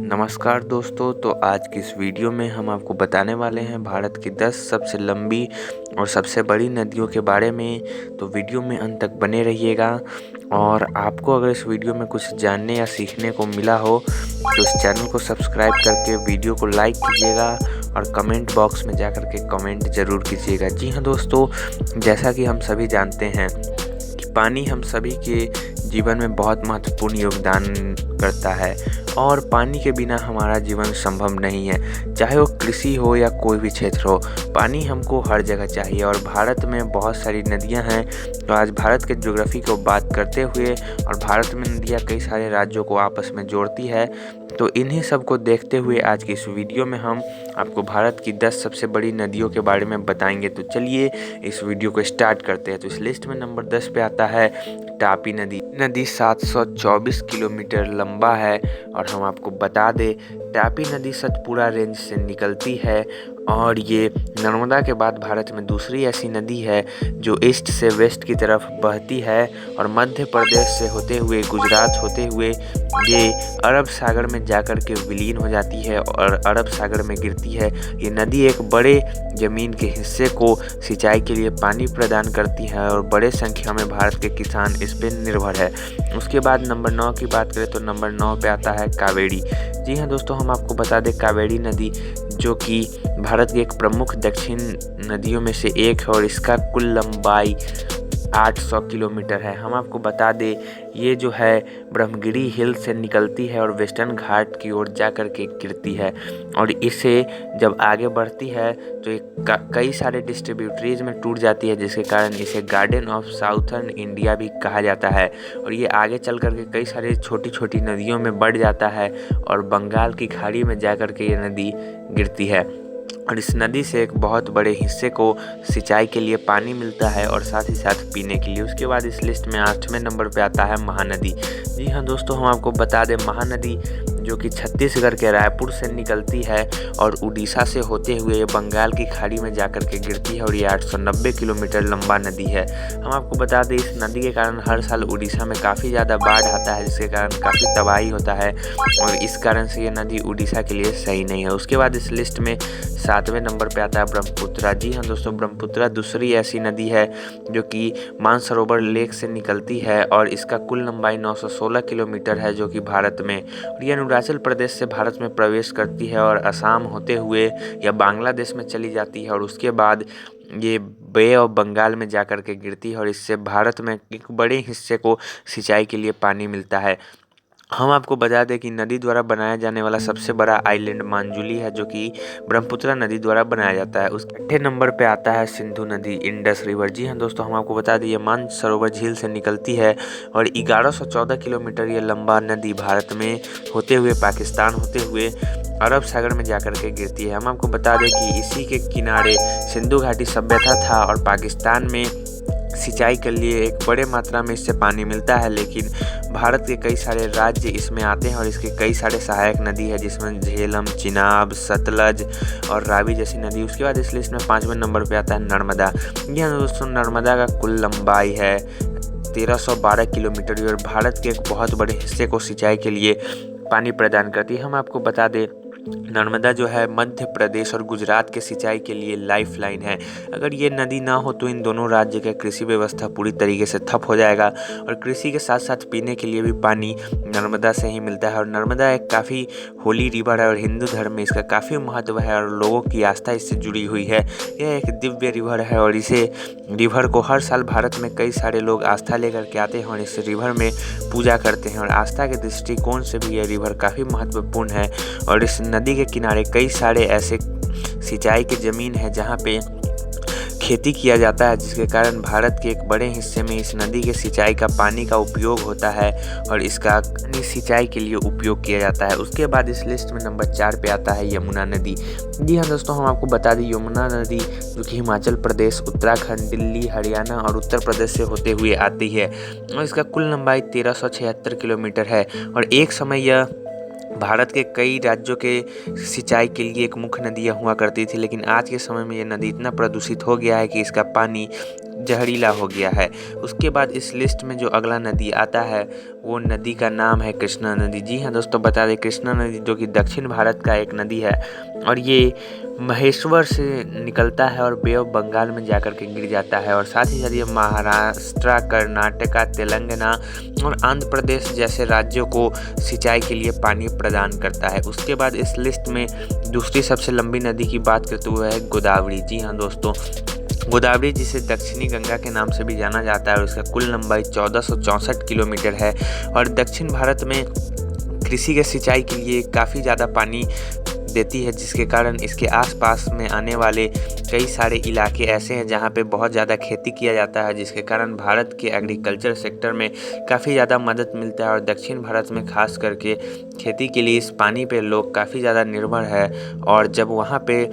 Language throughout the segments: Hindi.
नमस्कार दोस्तों, तो आज की इस वीडियो में हम आपको बताने वाले हैं भारत की 10 सबसे लंबी और सबसे बड़ी नदियों के बारे में। तो वीडियो में अंत तक बने रहिएगा। और आपको अगर इस वीडियो में कुछ जानने या सीखने को मिला हो तो इस चैनल को सब्सक्राइब करके वीडियो को लाइक कीजिएगा और कमेंट बॉक्स में जाकर के कमेंट ज़रूर कीजिएगा। जी हाँ दोस्तों, जैसा कि हम सभी जानते हैं कि पानी हम सभी के जीवन में बहुत महत्वपूर्ण योगदान करता है और पानी के बिना हमारा जीवन संभव नहीं है। चाहे वो कृषि हो या कोई भी क्षेत्र हो, पानी हमको हर जगह चाहिए। और भारत में बहुत सारी नदियां हैं। तो आज भारत के ज्योग्राफी को बात करते हुए, और भारत में नदियां कई सारे राज्यों को आपस में जोड़ती है, तो इन्हीं सब को देखते हुए आज की इस वीडियो में हम आपको भारत की 10 सबसे बड़ी नदियों के बारे में बताएंगे। तो चलिए इस वीडियो को स्टार्ट करते हैं। तो इस लिस्ट में नंबर 10 पे आता है तापी नदी। नदी 724 किलोमीटर लंबा है। और हम आपको बता दें, तापी नदी सतपुड़ा रेंज से निकलती है और ये नर्मदा के बाद भारत में दूसरी ऐसी नदी है जो ईस्ट से वेस्ट की तरफ बहती है और मध्य प्रदेश से होते हुए गुजरात होते हुए ये अरब सागर में जाकर के विलीन हो जाती है और अरब सागर में गिरती है। ये नदी एक बड़े ज़मीन के हिस्से को सिंचाई के लिए पानी प्रदान करती है और बड़े संख्या में भारत के किसान इस पर निर्भर है। उसके बाद नंबर 9 की बात करें तो नंबर 9 पे आता है कावेरी। जी हाँ दोस्तों, हम आपको बता दें कावेरी नदी जो कि भारत की एक प्रमुख दक्षिण नदियों में से एक है और इसका कुल लंबाई 800 किलोमीटर है। हम आपको बता दें, ये जो है ब्रह्मगिरी हिल से निकलती है और वेस्टर्न घाट की ओर जा कर के गिरती है। और इसे जब आगे बढ़ती है तो ये कई सारे डिस्ट्रीब्यूटरीज में टूट जाती है, जिसके कारण इसे गार्डन ऑफ साउथर्न इंडिया भी कहा जाता है। और ये आगे चल कर के कई सारी छोटी छोटी नदियों में बढ़ जाता है और बंगाल की खाड़ी में जा कर के ये नदी गिरती है। और इस नदी से एक बहुत बड़े हिस्से को सिंचाई के लिए पानी मिलता है और साथ ही साथ पीने के लिए। उसके बाद इस लिस्ट में 8वें नंबर पे आता है महानदी। जी हाँ दोस्तों, हम आपको बता दें, महानदी जो कि छत्तीसगढ़ के रायपुर से निकलती है और उड़ीसा से होते हुए ये बंगाल की खाड़ी में जाकर के गिरती है और ये 890 किलोमीटर लंबा नदी है। हम आपको बता दें, इस नदी के कारण हर साल उड़ीसा में काफ़ी ज़्यादा बाढ़ आता है, जिसके कारण काफ़ी तबाही होता है और इस कारण से ये नदी उड़ीसा के लिए सही नहीं है। उसके बाद इस लिस्ट में 7वें नंबर पे आता है ब्रह्मपुत्रा। जी हाँ दोस्तों, ब्रह्मपुत्रा दूसरी ऐसी नदी है जो कि मानसरोवर लेक से निकलती है और इसका कुल लंबाई 916 किलोमीटर है, जो कि भारत में, और ये अरुणाचल प्रदेश से भारत में प्रवेश करती है और असम होते हुए या बांग्लादेश में चली जाती है और उसके बाद ये बे ऑफ बंगाल में जाकर के गिरती है और इससे भारत में एक बड़े हिस्से को सिंचाई के लिए पानी मिलता है। हम आपको बता दें कि नदी द्वारा बनाया जाने वाला सबसे बड़ा आइलैंड मांजुली है, जो कि ब्रह्मपुत्रा नदी द्वारा बनाया जाता है। उसके 8वें नंबर पे आता है सिंधु नदी, इंडस रिवर। जी हाँ दोस्तों, हम आपको बता दें, ये मानसरोवर झील से निकलती है और 1114 किलोमीटर ये लंबा नदी भारत में होते हुए पाकिस्तान होते हुए अरब सागर में जाकर के गिरती है। हम आपको बता दें कि इसी के किनारे सिंधु घाटी सभ्यता था और पाकिस्तान में सिंचाई के लिए एक बड़े मात्रा में इससे पानी मिलता है, लेकिन भारत के कई सारे राज्य इसमें आते हैं और इसके कई सारे सहायक नदी है, जिसमें झेलम, चिनाब, सतलज और रावी जैसी नदी। उसके बाद इस लिस्ट में 5वें नंबर पे आता है नर्मदा। यह दोस्तों नर्मदा का कुल लंबाई है 1312 किलोमीटर और भारत के एक बहुत बड़े हिस्से को सिंचाई के लिए पानी प्रदान करती है। हम आपको बता दें, नर्मदा जो है मध्य प्रदेश और गुजरात के सिंचाई के लिए लाइफ लाइन है। अगर ये नदी ना हो तो इन दोनों राज्य का कृषि व्यवस्था पूरी तरीके से ठप हो जाएगा और कृषि के साथ साथ पीने के लिए भी पानी नर्मदा से ही मिलता है। और नर्मदा एक काफ़ी होली रिवर है और हिंदू धर्म में इसका काफ़ी महत्व है और लोगों की आस्था इससे जुड़ी हुई है। यह एक दिव्य रिवर है और इसे रिवर को हर साल भारत में कई सारे लोग आस्था लेकर के आते हैं और इस रिवर में पूजा करते हैं और आस्था के दृष्टिकोण से भी यह रिवर काफ़ी महत्वपूर्ण है। और इस नदी के किनारे कई सारे ऐसे सिंचाई की ज़मीन है जहाँ पे खेती किया जाता है, जिसके कारण भारत के एक बड़े हिस्से में इस नदी के सिंचाई का पानी का उपयोग होता है और इसका सिंचाई के लिए उपयोग किया जाता है। उसके बाद इस लिस्ट में नंबर 4 पे आता है यमुना नदी। जी हाँ दोस्तों, हम आपको बता दें, यमुना नदी जो कि हिमाचल प्रदेश, उत्तराखंड, दिल्ली, हरियाणा और उत्तर प्रदेश से होते हुए आती है और इसका कुल लंबाई 1376 किलोमीटर है। और एक समय यह भारत के कई राज्यों के सिंचाई के लिए एक मुख्य नदी हुआ करती थी, लेकिन आज के समय में ये नदी इतना प्रदूषित हो गया है कि इसका पानी जहरीला हो गया है। उसके बाद इस लिस्ट में जो अगला नदी आता है वो नदी का नाम है कृष्णा नदी। जी हाँ दोस्तों, बता दें कृष्णा नदी जो कि दक्षिण भारत का एक नदी है और ये महेश्वर से निकलता है और बे ऑफ बंगाल में जाकर के गिर जाता है और साथ ही साथ ये महाराष्ट्र, कर्नाटका, तेलंगाना और आंध्र प्रदेश जैसे राज्यों को सिंचाई के लिए पानी प्रदान करता है। उसके बाद इस लिस्ट में दूसरी सबसे लंबी नदी की बात करते हुए है गोदावरी। जी हाँ दोस्तों, गोदावरी जिसे दक्षिणी गंगा के नाम से भी जाना जाता है और इसका कुल लंबाई 1464 किलोमीटर है और दक्षिण भारत में कृषि के सिंचाई के लिए काफ़ी ज़्यादा पानी देती है, जिसके कारण इसके आसपास में आने वाले कई सारे इलाके ऐसे हैं जहां पे बहुत ज़्यादा खेती किया जाता है, जिसके कारण भारत के एग्रीकल्चर सेक्टर में काफ़ी ज़्यादा मदद मिलता है और दक्षिण भारत में खास करके खेती के लिए इस पानी पे लोग काफ़ी ज़्यादा निर्भर है और जब वहाँ पे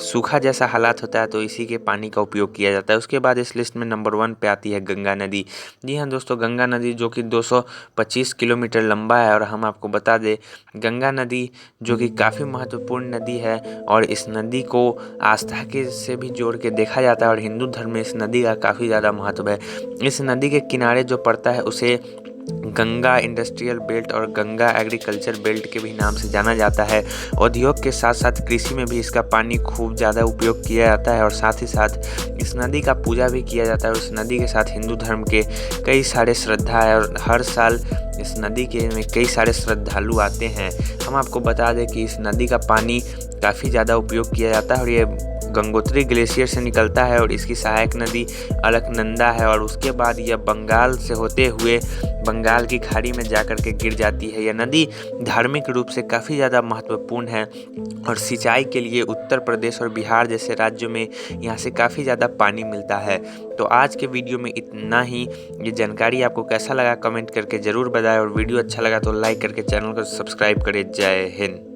सूखा जैसा हालात होता है तो इसी के पानी का उपयोग किया जाता है। उसके बाद इस लिस्ट में नंबर 1 पे आती है गंगा नदी। जी हाँ दोस्तों, गंगा नदी जो कि 225 किलोमीटर लंबा है और हम आपको बता दें गंगा नदी जो कि काफ़ी महत्वपूर्ण नदी है और इस नदी को आस्था के से भी जोड़ के देखा जाता है और हिंदू धर्म में इस नदी का काफ़ी ज़्यादा महत्व है। इस नदी के किनारे जो पड़ता है उसे गंगा इंडस्ट्रियल बेल्ट और गंगा एग्रीकल्चर बेल्ट के भी नाम से जाना जाता है। उद्योग के साथ साथ कृषि में भी इसका पानी खूब ज़्यादा उपयोग किया जाता है और साथ ही साथ इस नदी का पूजा भी किया जाता है और इस नदी के साथ हिंदू धर्म के कई सारे श्रद्धा है और हर साल इस नदी के में कई सारे श्रद्धालु आते हैं। हम आपको बता दें कि इस नदी का पानी काफ़ी ज़्यादा उपयोग किया जाता है और ये गंगोत्री ग्लेशियर से निकलता है और इसकी सहायक नदी अलकनंदा है और उसके बाद यह बंगाल से होते हुए बंगाल की खाड़ी में जाकर के गिर जाती है। यह नदी धार्मिक रूप से काफ़ी ज़्यादा महत्वपूर्ण है और सिंचाई के लिए उत्तर प्रदेश और बिहार जैसे राज्यों में यहाँ से काफ़ी ज़्यादा पानी मिलता है। तो आज के वीडियो में इतना ही। ये जानकारी आपको कैसा लगा कमेंट करके ज़रूर बताएं और वीडियो अच्छा लगा तो लाइक करके चैनल को सब्सक्राइब करें। जय हिंद।